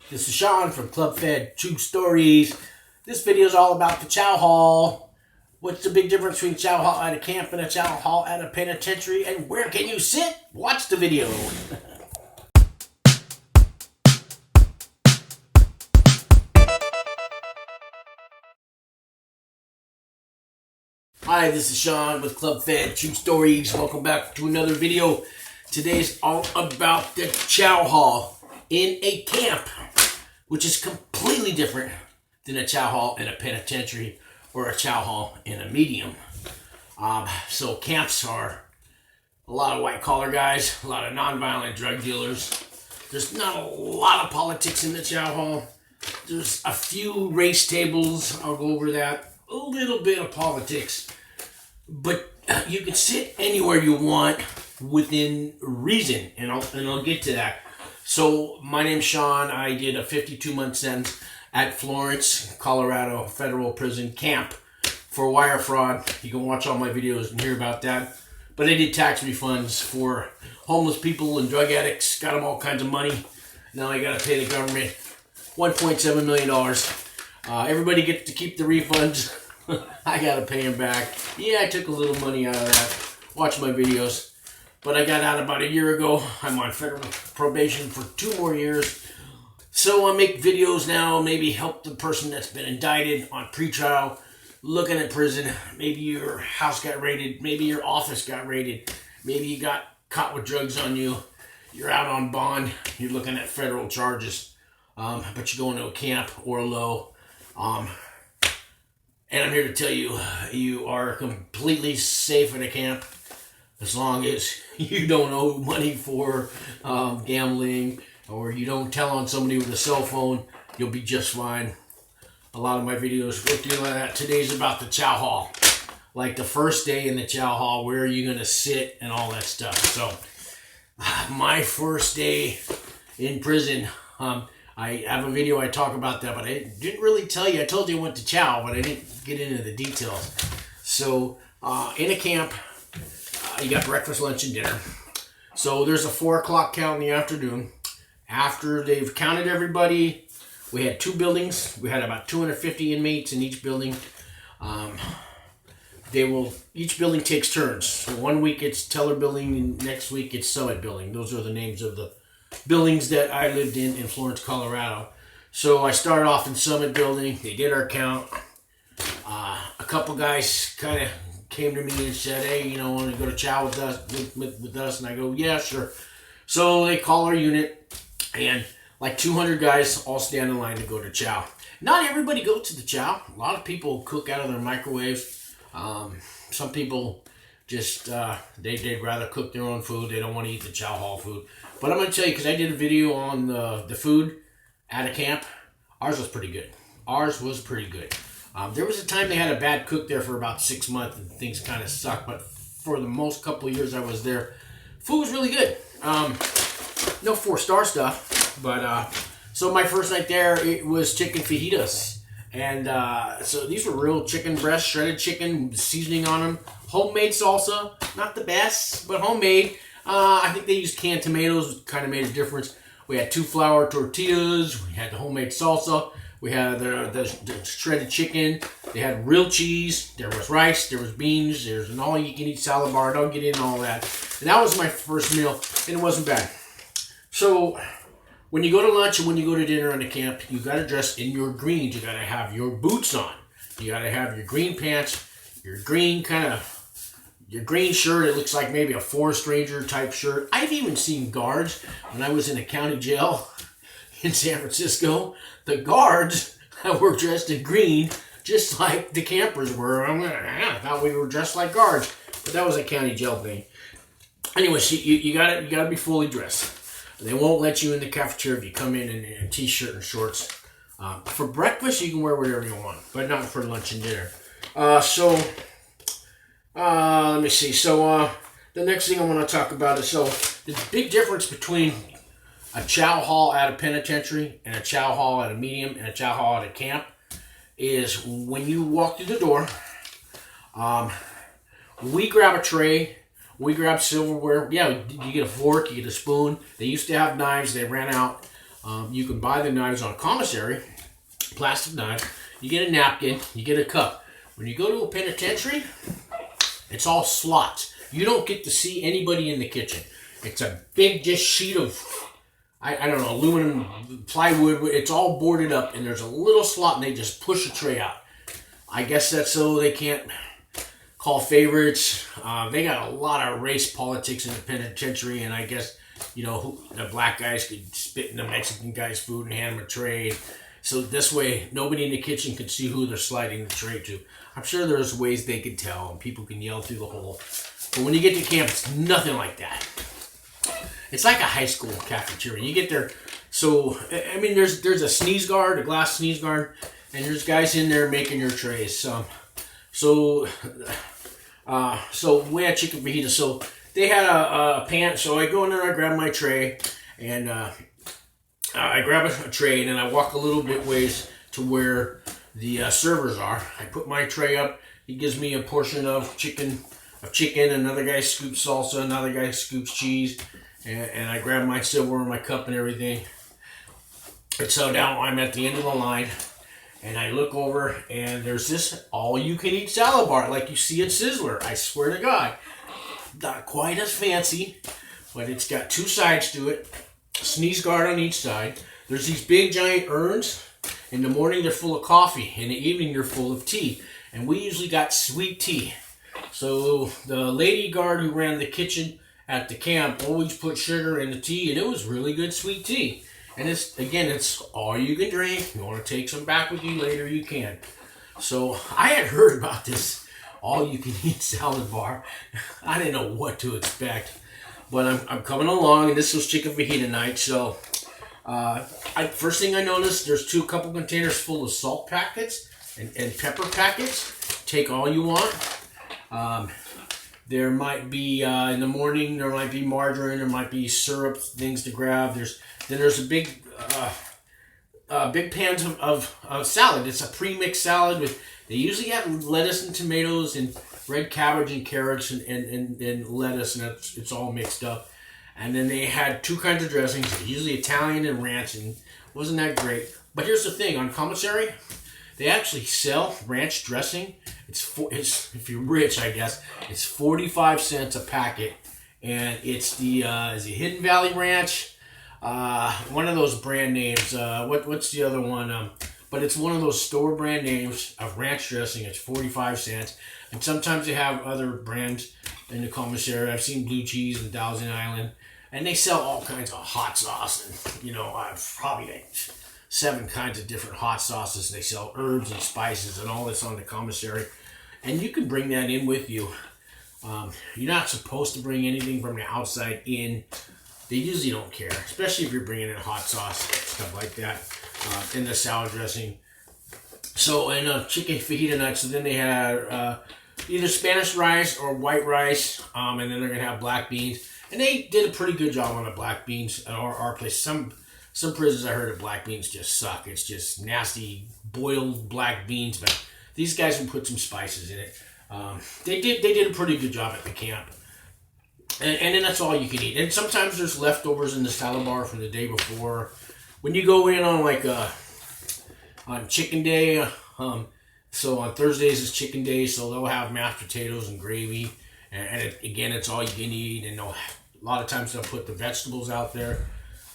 This is Sean from Club Fed True Stories. This video is all about the chow hall. What's the big difference between chow hall at a camp and a chow hall at a penitentiary? And where can you sit? Watch the video. Hi, this is Sean with Club Fed True Stories. Welcome back to another video. Today's all about the chow hall in a camp, which is completely different than a chow hall in a penitentiary or a chow hall in a medium. So camps are a lot of white collar guys, a lot of nonviolent drug dealers. There's not a lot of politics in the chow hall. There's a few race tables, I'll go over that. A little bit of politics, but you can sit anywhere you want within reason, and I'll get to that. So my name's Sean. I did a 52-month sentence at Florence, Colorado federal prison camp for wire fraud. You can watch all my videos and hear about that. But I did tax refunds for homeless people and drug addicts. Got them all kinds of money. Now I got to pay the government $1.7 million. Everybody gets to keep the refunds. I got to pay them back. Yeah, I took a little money out of that. Watch my videos. But I got out about a year ago. I'm on federal probation for 2 more years. So I make videos now, maybe help the person that's been indicted on pretrial, looking at prison. Maybe your house got raided. Maybe your office got raided. Maybe you got caught with drugs on you. You're out on bond. You're looking at federal charges. But you're going to a camp or a low. And I'm here to tell you, you are completely safe in a camp as long as you don't owe money for gambling, or you don't tell on somebody with a cell phone. You'll be just fine. A lot of my videos will deal with that. Today's about the chow hall. Like the first day in the chow hall, where are you going to sit and all that stuff. So my first day in prison, I have a video I talk about that, but I didn't really tell you. I told you I went to chow, but I didn't get into the details. So in a camp, you got breakfast, lunch, and dinner. So there's a 4 o'clock count in the afternoon. After they've counted everybody, we had 2 buildings. We had about 250 inmates in each building. Each building takes turns. So one week it's Teller Building, and next week it's Summit Building. Those are the names of the buildings that I lived in Florence, Colorado. So I started off in Summit Building. They did our count. A couple guys kind of came to me and said, hey, you know, want to go to chow with us? And I go, yeah, sure. So they call our unit, and like 200 guys all stand in line to go to chow. Not everybody goes to the chow. A lot of people cook out of their microwaves. Some people just, they'd rather cook their own food. They don't want to eat the chow hall food. But I'm going to tell you, because I did a video on the food at a camp, ours was pretty good. Ours was pretty good. There was a time they had a bad cook there for about 6 months and things kind of sucked. But for the most couple of years I was there, food was really good. No 4-star stuff. But so my first night there, it was chicken fajitas. And so these were real chicken breasts, shredded chicken, seasoning on them. Homemade salsa. Not the best, but homemade. I think they used canned tomatoes, kind of made a difference. We had 2 flour tortillas. We had the homemade salsa. We had the shredded chicken. They had real cheese. There was rice. There was beans. There's an all-you-can-eat salad bar. Don't get into all that. And that was my first meal, and it wasn't bad. So when you go to lunch and when you go to dinner on the camp, you got to dress in your greens. You got to have your boots on. You got to have your green pants, your green shirt. It looks like maybe a Forest Ranger type shirt. I've even seen guards when I was in a county jail in San Francisco. The guards were dressed in green, just like the campers were. I thought we were dressed like guards, but that was a county jail thing. Anyway, so you gotta be fully dressed. They won't let you in the cafeteria if you come in a t-shirt and shorts. For breakfast, you can wear whatever you want, but not for lunch and dinner. Let me see. So the next thing I want to talk about is, so the big difference between a chow hall at a penitentiary and a chow hall at a medium and a chow hall at a camp is when you walk through the door, we grab a tray, we grab silverware. Yeah, you get a fork, you get a spoon. They used to have knives, they ran out. You can buy the knives on commissary, plastic knives. You get a napkin, you get a cup. When you go to a penitentiary, it's all slots. You don't get to see anybody in the kitchen. It's a big just sheet of, I don't know, aluminum, plywood. It's all boarded up, and there's a little slot, and they just push a tray out. I guess that's so they can't call favorites. They got a lot of race politics in the penitentiary, and I guess, you know, the black guys could spit in the Mexican guy's food and hand them a tray. So this way, nobody in the kitchen can see who they're sliding the tray to. I'm sure there's ways they can tell, and people can yell through the hole. But when you get to camp, it's nothing like that. It's like a high school cafeteria. You get there, so I mean, there's a sneeze guard, a glass sneeze guard, and there's guys in there making your trays. So we had chicken fajitas. So they had a pan. So I go in there, I grab my tray, and I grab a tray, and then I walk a little bit ways to where the servers are. I put my tray up. He gives me a portion of chicken. Another guy scoops salsa. Another guy scoops cheese. And I grab my silverware and my cup and everything. And so now I'm at the end of the line. And I look over, and there's this all-you-can-eat salad bar like you see at Sizzler. I swear to God. Not quite as fancy, but it's got two sides to it. Sneeze guard on each side. There's these big giant urns. In the morning they're full of coffee. In the evening they're full of tea. And we usually got sweet tea. So the lady guard who ran the kitchen at the camp always put sugar in the tea, and it was really good sweet tea. And it's all you can drink. You want to take some back with you later, you can. So I had heard about this all you can eat salad bar. I didn't know what to expect. But I'm coming along, and this was chicken fajita night. So first thing I noticed, there's a couple containers full of salt packets and pepper packets. Take all you want. There might be, in the morning, there might be margarine, there might be syrup, things to grab. There's a big pans of salad. It's a pre-mixed salad. They usually have lettuce and tomatoes and red cabbage and carrots and lettuce, and it's all mixed up. And then they had two kinds of dressings, usually Italian and ranch, and wasn't that great. But here's the thing, on commissary, they actually sell ranch dressing. It's if you're rich, I guess, it's 45 cents a packet, and it's the is it Hidden Valley Ranch, one of those brand names. What's the other one? But it's one of those store brand names of ranch dressing. It's 45 cents, and sometimes they have other brands in the commissary. I've seen Blue Cheese and Thousand Island, and they sell all kinds of hot sauce, and you know, probably like 7 kinds of different hot sauces. They sell herbs and spices and all this on the commissary, and you can bring that in with you. You're not supposed to bring anything from the outside in. They usually don't care, especially if you're bringing in hot sauce, stuff like that, in the salad dressing. So, and chicken fajita night, so then they had either Spanish rice or white rice, and then they're going to have black beans. And they did a pretty good job on the black beans at our place. Some prisons I heard of black beans just suck. It's just nasty boiled black beans, but these guys can put some spices in it. They did a pretty good job at the camp. And then that's all you can eat. And sometimes there's leftovers in the salad bar from the day before. When you go in on on chicken day, so on Thursdays is chicken day, so they'll have mashed potatoes and gravy. And again, it's all you can eat. And a lot of times they'll put the vegetables out there.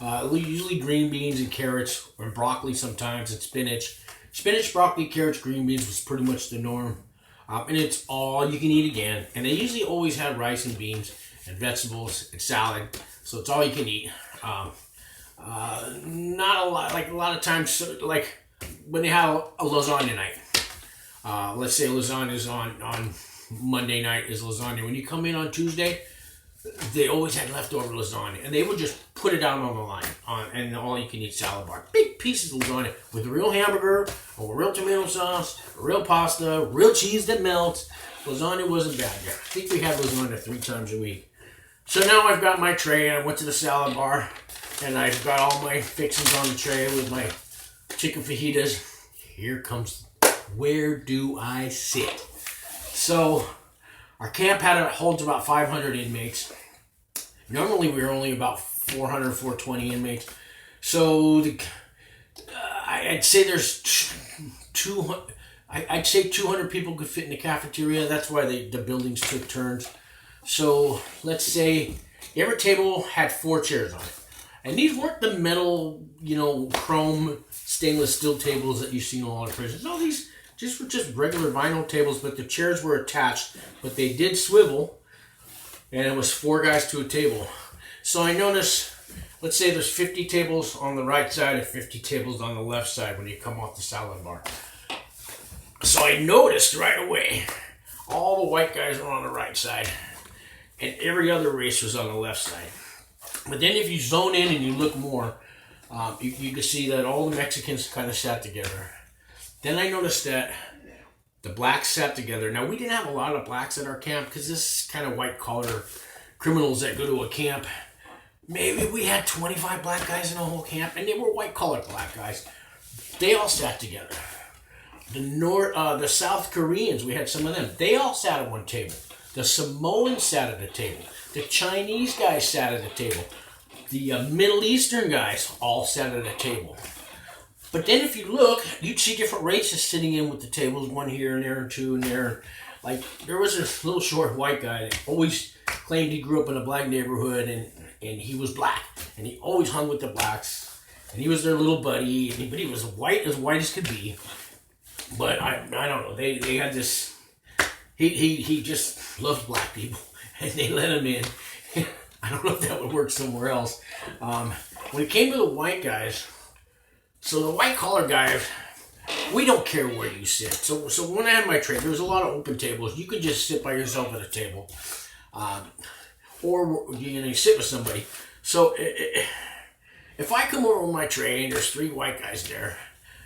Usually green beans and carrots, or broccoli sometimes, and spinach. Spinach, broccoli, carrots, green beans was pretty much the norm. And it's all you can eat again. And they usually always have rice and beans and vegetables and salad. So it's all you can eat. Not a lot, like a lot of times, like when they have a lasagna night. Let's say lasagna is on Monday night is lasagna. When you come in on Tuesday, they always had leftover lasagna, and they would just put it out on the line and all you can eat salad bar. Big pieces of lasagna with a real hamburger, or real tomato sauce, real pasta, real cheese that melts. Lasagna wasn't bad there. I think we had lasagna 3 times a week. So now I've got my tray. I went to the salad bar, and I've got all my fixings on the tray with my chicken fajitas. Here comes, where do I sit? So our camp holds about 500 inmates. Normally we're only about 400, 420 inmates. So I'd say there's 200. I'd say 200 people could fit in the cafeteria. That's why the buildings took turns. So let's say every table had 4 chairs on it. And these weren't the metal, chrome stainless steel tables that you see in all the prisons. No, these were just regular vinyl tables, but the chairs were attached. But they did swivel, and it was 4 guys to a table. So I noticed, let's say there's 50 tables on the right side and 50 tables on the left side when you come off the salad bar. So I noticed right away, all the white guys were on the right side, and every other race was on the left side. But then if you zone in and you look more, you can see that all the Mexicans kind of sat together. Then I noticed that the blacks sat together. Now, we didn't have a lot of blacks at our camp because this is kind of white-collar criminals that go to a camp. Maybe we had 25 black guys in the whole camp, and they were white-collar black guys. They all sat together. The South Koreans, we had some of them. They all sat at one table. The Samoans sat at a table. The Chinese guys sat at a table. The Middle Eastern guys all sat at a table. But then if you look, you'd see different races sitting in with the tables, one here and there and 2 and there. Like, there was this little short white guy that always claimed he grew up in a black neighborhood and he was black. And he always hung with the blacks. And he was their little buddy. But he was white as could be. But I don't know. They had this... He just loved black people. And they let him in. I don't know if that would work somewhere else. When it came to the white guys... So the white-collar guys, we don't care where you sit. So when I had my trade, there was a lot of open tables. You could just sit by yourself at a table. Or you sit with somebody. So if I come over with my tray and there's 3 white guys there,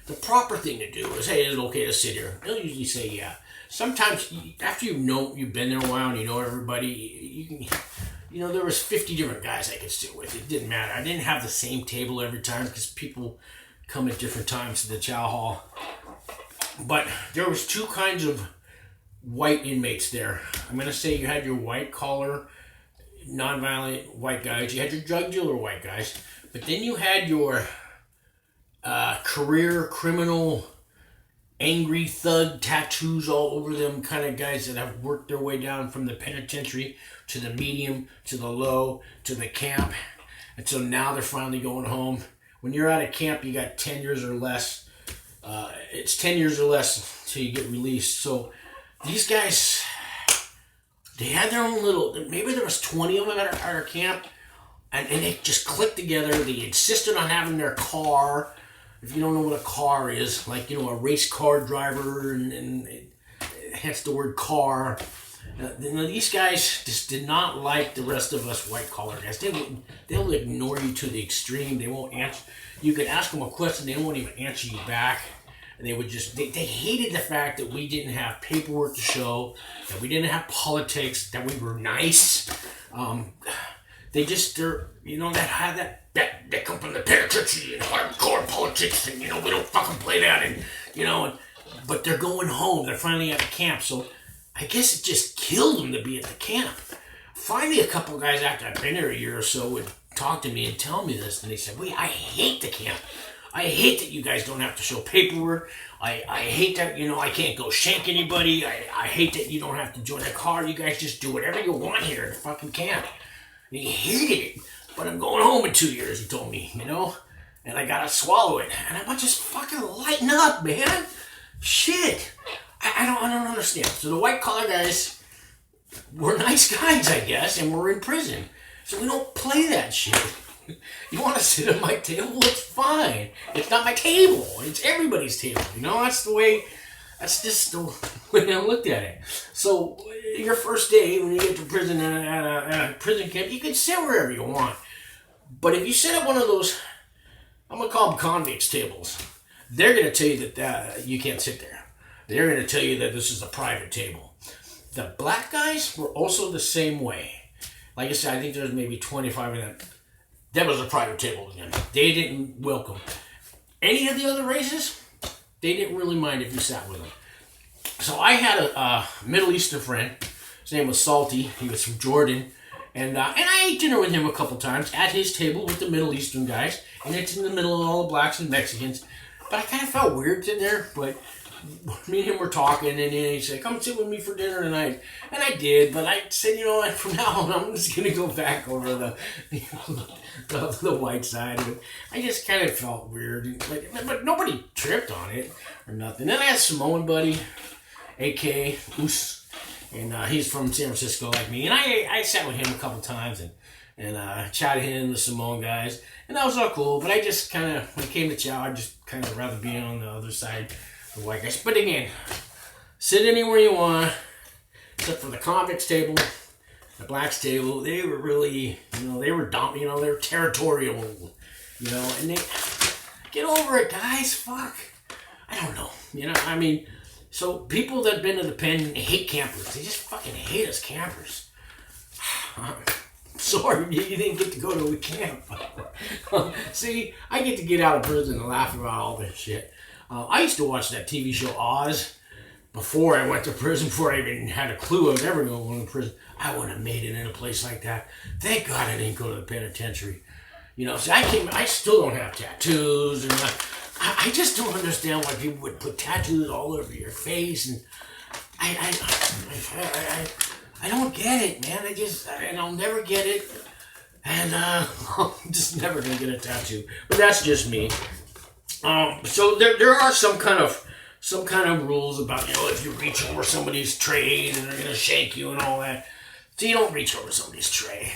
the proper thing to do is, hey, is it okay to sit here? They'll usually say, yeah. Sometimes, after you've been there a while and you know everybody, you can, there was 50 different guys I could sit with. It didn't matter. I didn't have the same table every time because people come at different times to the chow hall. But there was 2 kinds of white inmates there. I'm going to say you had your white-collar, non-violent white guys. You had your drug dealer white guys. But then you had your career criminal, angry thug, tattoos all over them kind of guys that have worked their way down from the penitentiary to the medium, to the low, to the camp. And so now they're finally going home. When you're out of camp, you got 10 years or less. It's 10 years or less until you get released. So these guys, they had their own little, maybe there was 20 of them at our camp, and they just clicked together. They insisted on having their car. If you don't know what a car is, like, a race car driver, and hence the word car. These guys just did not like the rest of us white-collar guys. They'll ignore you to the extreme. They won't answer. You could ask them a question, they won't even answer you back. And they would just, they hated the fact that we didn't have paperwork to show, that we didn't have politics, that we were nice. They come from the penitentiary and hardcore politics, and, we don't fucking play that, and, but they're going home. They're finally at the camp, so I guess it just killed them to be at the camp. Finally, a couple guys after I've been there a year or so would talk to me and tell me this, and they said, I hate the camp. I hate that you guys don't have to show paperwork. I hate that, I can't go shank anybody. I hate that you don't have to join a car. You guys just do whatever you want here at the fucking camp. And he hated it. But I'm going home in 2 years, he told me, and I gotta swallow it. And I'm just fucking lighten up, man. Shit. I don't understand. So the white-collar guys were nice guys, I guess, and we're in prison. So we don't play that shit. You want to sit at my table? It's fine. It's not my table. It's everybody's table. That's just the way I looked at it. So your first day when you get to prison at a prison camp, you can sit wherever you want. But if you sit at one of those, I'm going to call them convicts tables, they're going to tell you that you can't sit there. They're going to tell you that this is a private table. The black guys were also the same way. Like I said, I think there's maybe 25 of them. That was a private table with them. They didn't welcome any of the other races. They didn't really mind if you sat with them. So I had a Middle Eastern friend. His name was Salty. He was from Jordan. And I ate dinner with him a couple times at his table with the Middle Eastern guys, and it's in the middle of all the blacks and Mexicans. But I kind of felt weird sitting there, but me and him were talking, and then he said, come sit with me for dinner tonight. And I did, but I said, you know what, from now on, I'm just going to go back over the white side of it. I just kind of felt weird, but nobody tripped on it or nothing. Then I had Samoan buddy, A.K. Us, and he's from San Francisco like me, and I sat with him a couple times and chatted him, the Samoan guys, and that was all cool. But I just kind of, when it came to chow, I just kind of rather be on the other side, the white guys. But again, sit anywhere you want, except for the convicts table, the blacks table. They were really, they were dumb, they were territorial, and they get over it, guys. Fuck, I don't know, I mean. So people that have been to the pen hate campers. They just fucking hate us campers. Sorry, you didn't get to go to a camp. See, I get to get out of prison and laugh about all this shit. I used to watch that TV show Oz before I went to prison, before I even had a clue I was ever going to prison. I wouldn't have made it in a place like that. Thank God I didn't go to the penitentiary. See, I still don't have tattoos, and I just don't understand why people would put tattoos all over your face, and I don't get it, man. And I'll never get it, and I'm just never gonna get a tattoo. But that's just me. So there are some kind of rules about if you reach over somebody's tray and they're gonna shake you and all that. So you don't reach over somebody's tray.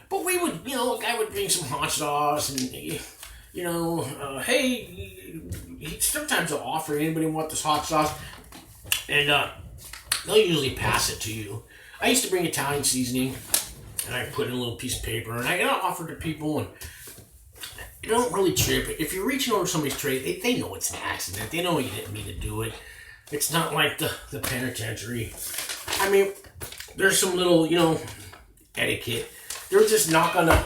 But we would, a guy would bring some hot sauce and. Hey, sometimes they'll offer anybody want this hot sauce, and they'll usually pass it to you. I used to bring Italian seasoning, and I put in a little piece of paper, and I offer to people, and you don't really trip. If you're reaching over somebody's tray, they know it's an accident. They know you didn't mean to do it. It's not like the penitentiary. I mean, there's some little, etiquette. They're just not gonna.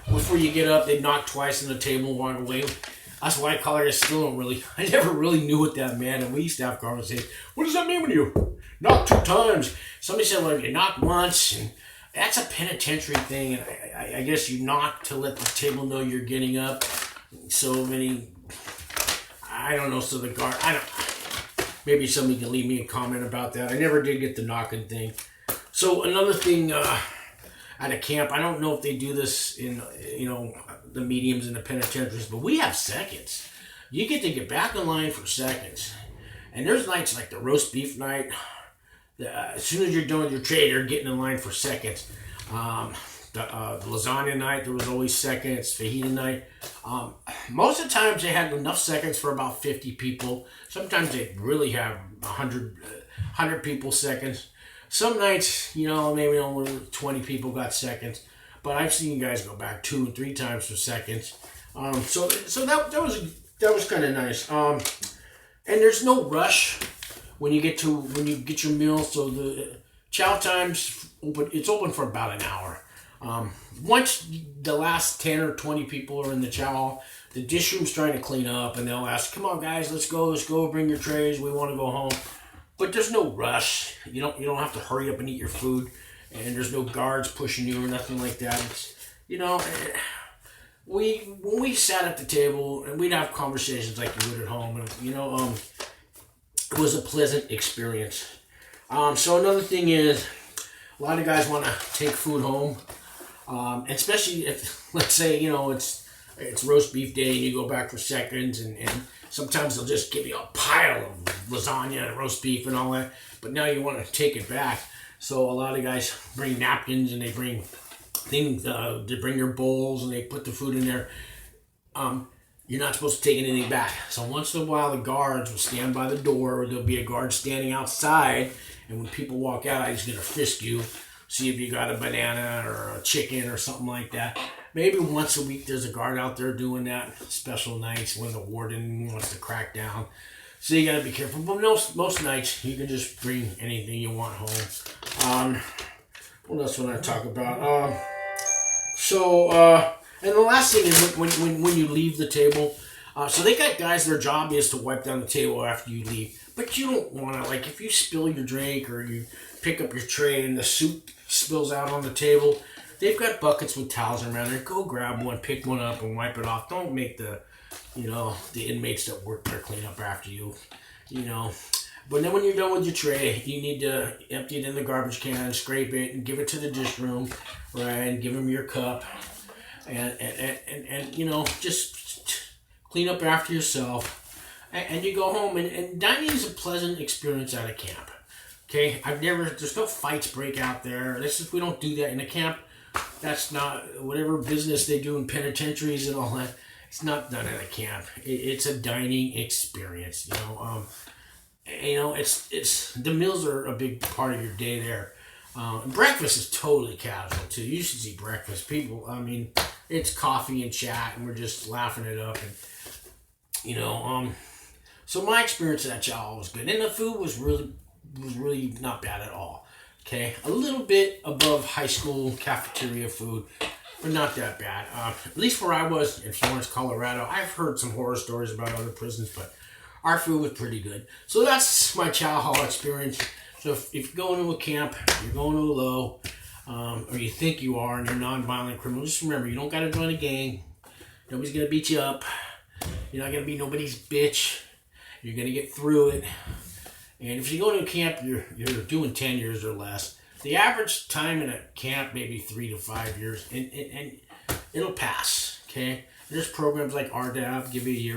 Before you get up, they knock twice on the table and walk away. That's why I never really knew what that meant. And we used to have conversations. What does that mean when you knock 2 times? Somebody said, well, you knock once. And that's a penitentiary thing. And I guess you knock to let the table know you're getting up. So many, I don't know. So the guard, maybe somebody can leave me a comment about that. I never did get the knocking thing. So another thing, at a camp, I don't know if they do this in, the mediums and the penitentiaries, but we have seconds. You get to get back in line for seconds. And there's nights like the roast beef night. As soon as you're done with your tray, they're getting in line for seconds. The lasagna night, there was always seconds. Fajita night. Most of the times they had enough seconds for about 50 people. Sometimes they really have 100 people seconds. Some nights, maybe only 20 people got seconds, but I've seen guys go back 2 and 3 times for seconds. So that was kind of nice. And there's no rush when you get your meal. So the chow times it's open for about an hour. Once the last 10 or 20 people are in the chow hall, the dish room's trying to clean up, and they'll ask, "Come on, guys, let's go, bring your trays. We want to go home." But there's no rush. You don't have to hurry up and eat your food, and there's no guards pushing you or nothing like that. It's, when we sat at the table and we'd have conversations like you would at home, and it was a pleasant experience. So another thing is, a lot of guys want to take food home, especially if, let's say, it's roast beef day and you go back for seconds, and sometimes they'll just give you a pile of lasagna and roast beef and all that, but now you want to take it back. So a lot of guys bring napkins, and they bring things, they bring your bowls, and they put the food in there. You're not supposed to take anything back. So once in a while, the guards will stand by the door, or there'll be a guard standing outside, and when people walk out, he's going to frisk you, see if you got a banana or a chicken or something like that. Maybe once a week there's a guard out there doing that, special nights when the warden wants to crack down. So you got to be careful. But most nights, you can just bring anything you want home. What else want to talk about? And the last thing is when you leave the table. So they got guys, their job is to wipe down the table after you leave. But you don't want to, like, if you spill your drink or you pick up your tray and the soup spills out on the table, they've got buckets with towels around there. Go grab one, pick one up, and wipe it off. Don't make the inmates that work there clean up after you. But then when you're done with your tray, you need to empty it in the garbage can, scrape it, and give it to the dish room, right? And give them your cup, and just clean up after yourself. And you go home, and dining is a pleasant experience at a camp. Okay, there's no fights break out there. We don't do that in a camp. That's not, whatever business they do in penitentiaries and all that, it's not done at a camp. It's a dining experience, it's the meals are a big part of your day there. Breakfast is totally casual too. You should see breakfast. People, it's coffee and chat, and we're just laughing it up, and so my experience at CHOW was good, and the food was really not bad at all. Okay, a little bit above high school cafeteria food, but not that bad. At least where I was in Florence, Colorado. I've heard some horror stories about other prisons, but our food was pretty good. So that's my chow hall experience. So if you're going to a camp, you're going to a low, or you think you are, and you're non-violent criminal, just remember, you don't got to join a gang. Nobody's going to beat you up. You're not going to be nobody's bitch. You're going to get through it. And if you go to a camp, you're doing 10 years or less. The average time in a camp, maybe 3 to 5 years, and it'll pass, okay? There's programs like RDAP, give you a year.